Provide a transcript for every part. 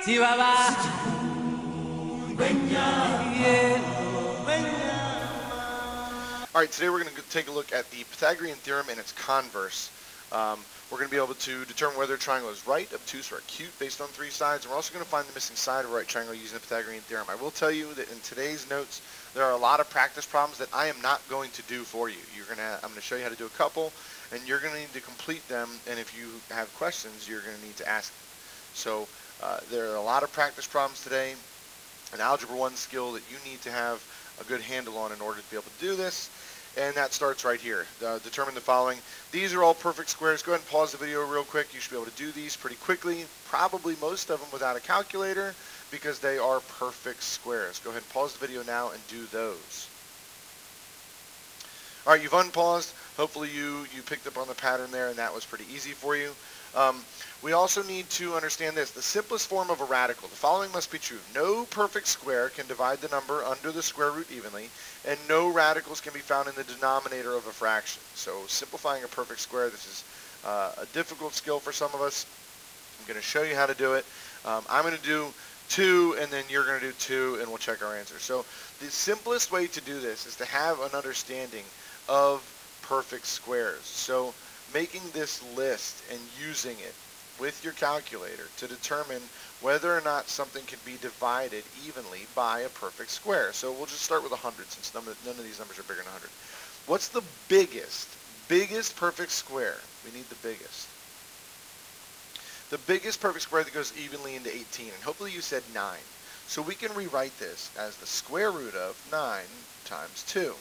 All right, today we're going to take a look at the Pythagorean theorem and its converse. We're going to be able to determine whether a triangle is right, obtuse, or acute based on 3 sides. And we're also going to find the missing side of a right triangle using the Pythagorean theorem. I will tell you that in today's notes, there are a lot of practice problems that I am not going to do for you. I'm going to show you how to do a couple, and you're going to need to complete them. And if you have questions, you're going to need to ask them. So there are a lot of practice problems today, an Algebra 1 skill that you need to have a good handle on in order to be able to do this. And that starts right here. Determine the following. These are all perfect squares. Go ahead and pause the video real quick. You should be able to do these pretty quickly. Probably most of them without a calculator because they are perfect squares. Go ahead and pause the video now and do those. All right, you've unpaused. Hopefully you picked up on the pattern there, and that was pretty easy for you. We also need to understand this. The simplest form of a radical. The following must be true. No perfect square can divide the number under the square root evenly, and no radicals can be found in the denominator of a fraction. So simplifying a perfect square, this is a difficult skill for some of us. I'm going to show you how to do it. I'm going to do 2, and then you're going to do 2, and we'll check our answer. So the simplest way to do this is to have an understanding of perfect squares. So making this list and using it with your calculator to determine whether or not something can be divided evenly by a perfect square. So we'll just start with 100 since none of these numbers are bigger than 100. What's the biggest perfect square? We need the biggest. The biggest perfect square that goes evenly into 18, and hopefully you said 9. So we can rewrite this as the square root of 9 times 2.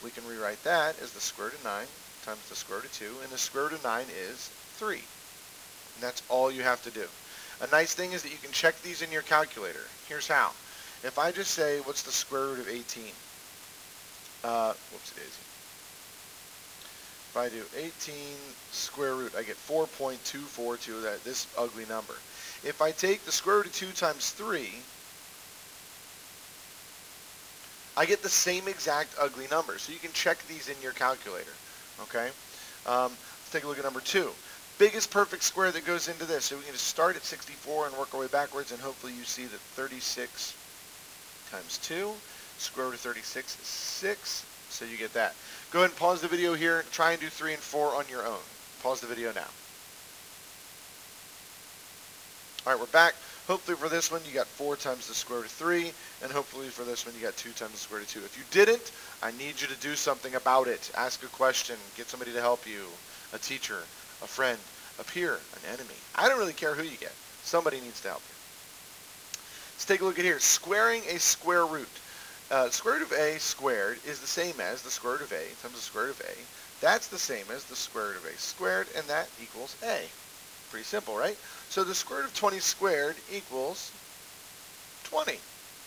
We can rewrite that as the square root of 9 times the square root of 2, and the square root of 9 is 3. And that's all you have to do. A nice thing is that you can check these in your calculator. Here's how. If I just say, what's the square root of 18? Whoopsie daisy. If I do 18 square root, I get 4.242, this ugly number. If I take the square root of 2 times 3, I get the same exact ugly number. So you can check these in your calculator. Okay? Let's take a look at number 2. Biggest perfect square that goes into this. So we can just start at 64 and work our way backwards, and hopefully you see that 36 times 2, square root of 36 is 6, so you get that. Go ahead and pause the video here and try and do 3 and 4 on your own. Pause the video now. All right, we're back. Hopefully for this one you got 4 times the square root of 3, and hopefully for this one you got 2 times the square root of 2. If you didn't, I need you to do something about it. Ask a question, get somebody to help you, a teacher, a friend, a peer, an enemy. I don't really care who you get. Somebody needs to help you. Let's take a look at here. Squaring a square root. Square root of a squared is the same as the square root of a times the square root of a. That's the same as the square root of a squared, and that equals a. Pretty simple, right? So the square root of 20 squared equals 20.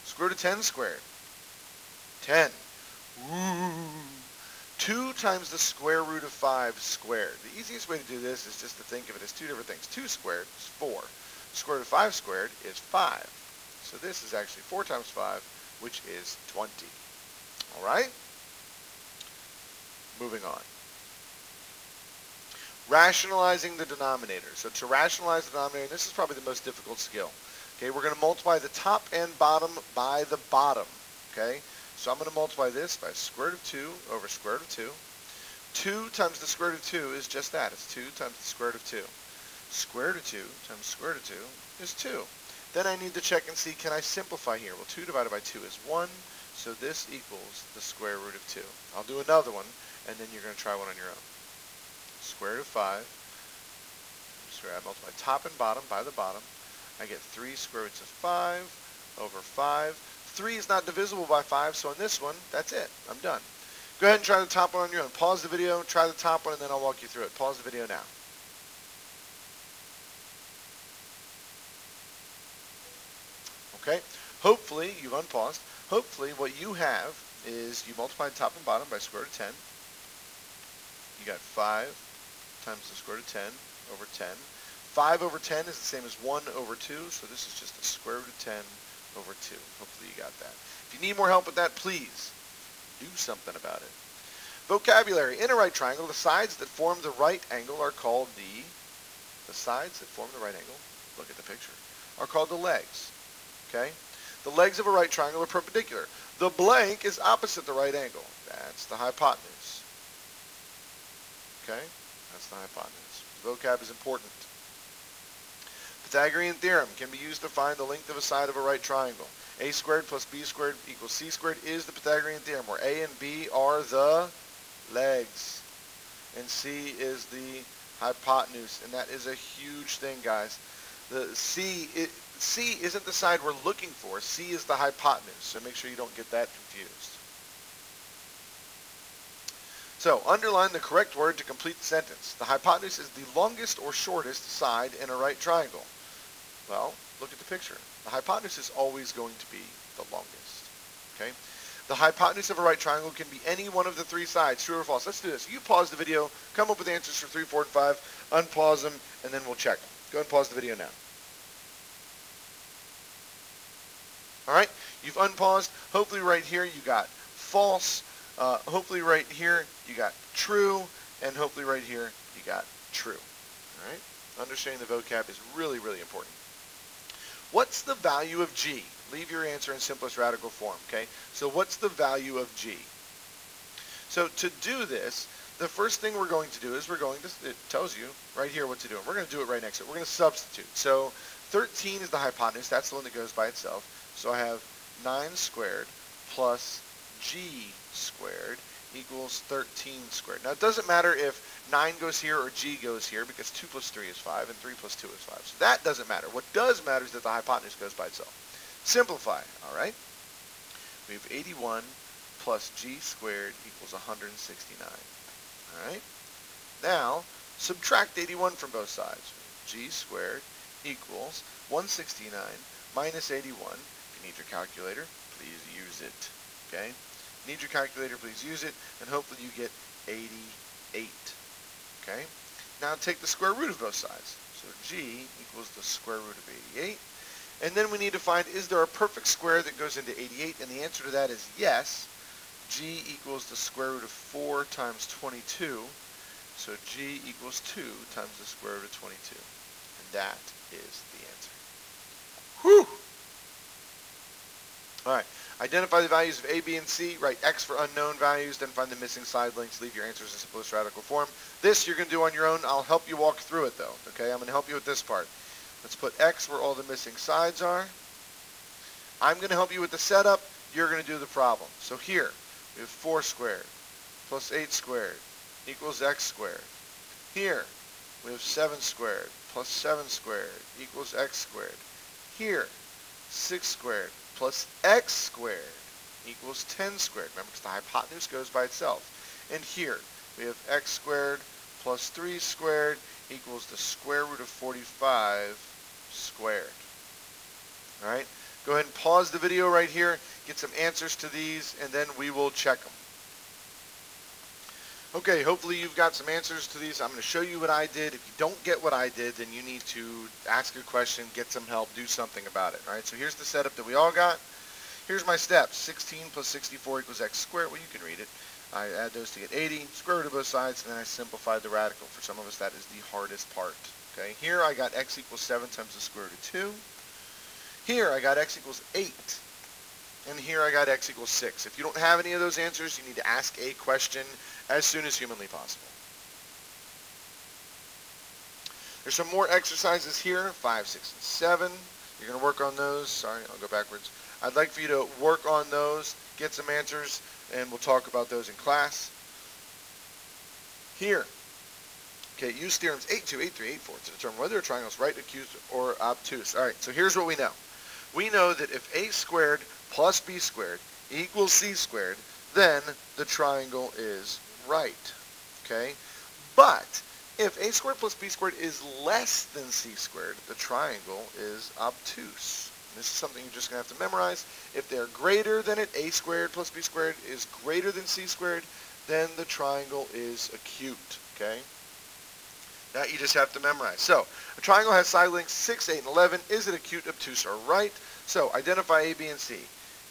Square root of 10 squared, 10. Ooh. 2 times the square root of 5 squared. The easiest way to do this is just to think of it as 2 different things. 2 squared is 4. Square root of 5 squared is 5. So this is actually 4 times 5, which is 20. All right? Moving on. Rationalizing the denominator. So to rationalize the denominator, this is probably the most difficult skill. Okay, we're going to multiply the top and bottom by the bottom. Okay? So I'm going to multiply this by square root of 2 over square root of 2. 2 times the square root of 2 is just that. It's 2 times the square root of 2. Square root of 2 times square root of 2 is 2. Then I need to check and see, can I simplify here? Well, 2 divided by 2 is 1, so this equals the square root of 2. I'll do another one, and then you're going to try one on your own. Square root of 5. I multiply top and bottom by the bottom. I get 3 square roots of 5 over 5. 3 is not divisible by 5, so in this one, that's it. I'm done. Go ahead and try the top one on your own. Pause the video, try the top one, and then I'll walk you through it. Pause the video now. Okay, hopefully, you've unpaused. Hopefully, what you have is you multiply top and bottom by square root of 10. You got 5 times the square root of 10 over 10. 5 over 10 is the same as 1 over 2, so this is just the square root of 10 over 2. Hopefully you got that. If you need more help with that, please do something about it. Vocabulary. In a right triangle, the sides that form the right angle are called the sides that form the right angle. Look at the picture. are called the legs. Okay? The legs of a right triangle are perpendicular. The blank is opposite the right angle. That's the hypotenuse. Okay? That's the hypotenuse. The vocab is important. Pythagorean theorem can be used to find the length of a side of a right triangle. A squared plus b squared equals c squared is the Pythagorean theorem, where a and b are the legs, and c is the hypotenuse, and that is a huge thing, guys. The C isn't the side we're looking for. C is the hypotenuse, so make sure you don't get that confused. So, underline the correct word to complete the sentence. The hypotenuse is the longest or shortest side in a right triangle. Well, look at the picture. The hypotenuse is always going to be the longest. Okay? The hypotenuse of a right triangle can be any one of the three sides, true or false. Let's do this. You pause the video, come up with answers for 3, 4, and 5, unpause them, and then we'll check them. Go ahead and pause the video now. Alright, you've unpaused. Hopefully right here you got false. Hopefully right here you got true. And hopefully right here you got true. Alright, understanding the vocab is really, really important. What's the value of G? Leave your answer in simplest radical form, okay? So what's the value of G? So to do this, the first thing we're going to do is it tells you right here what to do. And we're going to do it right next to it. We're going to substitute. So 13 is the hypotenuse. That's the one that goes by itself. So I have 9 squared plus G squared equals 13 squared. Now it doesn't matter if 9 goes here or G goes here, because 2 plus 3 is 5 and 3 plus 2 is 5. So that doesn't matter. What does matter is that the hypotenuse goes by itself. Simplify, all right? We have 81 plus G squared equals 169. All right? Now, subtract 81 from both sides. G squared equals 169 minus 81. If you need your calculator, please use it. Okay? Need your calculator, please use it, and hopefully you get 88. Okay? Now take the square root of both sides. So G equals the square root of 88. And then we need to find, is there a perfect square that goes into 88? And the answer to that is yes. G equals the square root of 4 times 22. So G equals 2 times the square root of 22. And that is the answer. Whew! Alright, identify the values of A, B, and C. Write X for unknown values, then find the missing side links. Leave your answers in simplest radical form. This you're going to do on your own. I'll help you walk through it, though. Okay, I'm going to help you with this part. Let's put X where all the missing sides are. I'm going to help you with the setup. You're going to do the problem. So here, we have 4 squared plus 8 squared equals X squared. Here, we have 7 squared plus 7 squared equals X squared. Here, 6 squared plus X squared equals 10 squared. Remember, because the hypotenuse goes by itself. And here, we have X squared plus 3 squared equals the square root of 45 squared. Alright, go ahead and pause the video right here, get some answers to these, and then we will check them. Okay, hopefully you've got some answers to these. I'm going to show you what I did. If you don't get what I did, then you need to ask a question, get some help, do something about it. Alright, so here's the setup that we all got. Here's my steps. 16 plus 64 equals X squared. Well, you can read it. I add those to get 80, square root of both sides, and then I simplified the radical. For some of us, that is the hardest part. Okay, here I got X equals 7 times the square root of 2. Here I got X equals 8. And here I got X equals 6. If you don't have any of those answers, you need to ask a question as soon as humanly possible. There's some more exercises here, 5, 6, and 7. You're going to work on those. Sorry, I'll go backwards. I'd like for you to work on those, get some answers, and we'll talk about those in class. Here, okay, use theorems 8.2, 8.3, 8.4 to determine whether a triangle is right, acute, or obtuse. All right, so here's what we know. We know that if a squared plus b squared equals c squared, then the triangle is right, okay? But if a squared plus b squared is less than c squared, the triangle is obtuse. This is something you're just going to have to memorize. If they're greater than it, a squared plus b squared is greater than c squared, then the triangle is acute, okay? That you just have to memorize. So, a triangle has side lengths 6, 8, and 11. Is it acute, obtuse, or right? So, identify A, B, and C.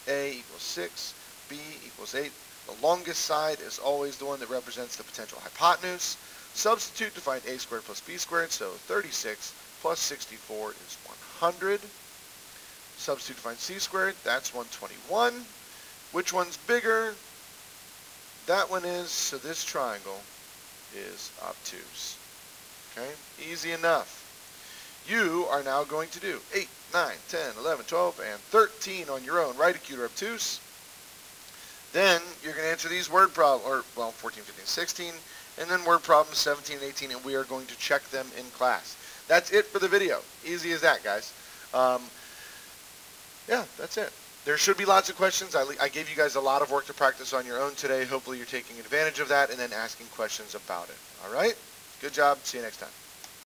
A equals 6, B equals 8. The longest side is always the one that represents the potential hypotenuse. Substitute to find a squared plus b squared, so 36 plus 64 is 100. 100. Substitute to find c squared. That's 121. Which one's bigger? That one is, so this triangle is obtuse. Okay, easy enough. You are now going to do 8, 9, 10, 11, 12, and 13 on your own. Right, acute or obtuse. Then you're going to answer these word problems, or, well, 14, 15, 16, and then word problems 17 and 18, and we are going to check them in class. That's it for the video. Easy as that, guys. Yeah, that's it. There should be lots of questions. I gave you guys a lot of work to practice on your own today. Hopefully you're taking advantage of that and then asking questions about it. All right? Good job. See you next time.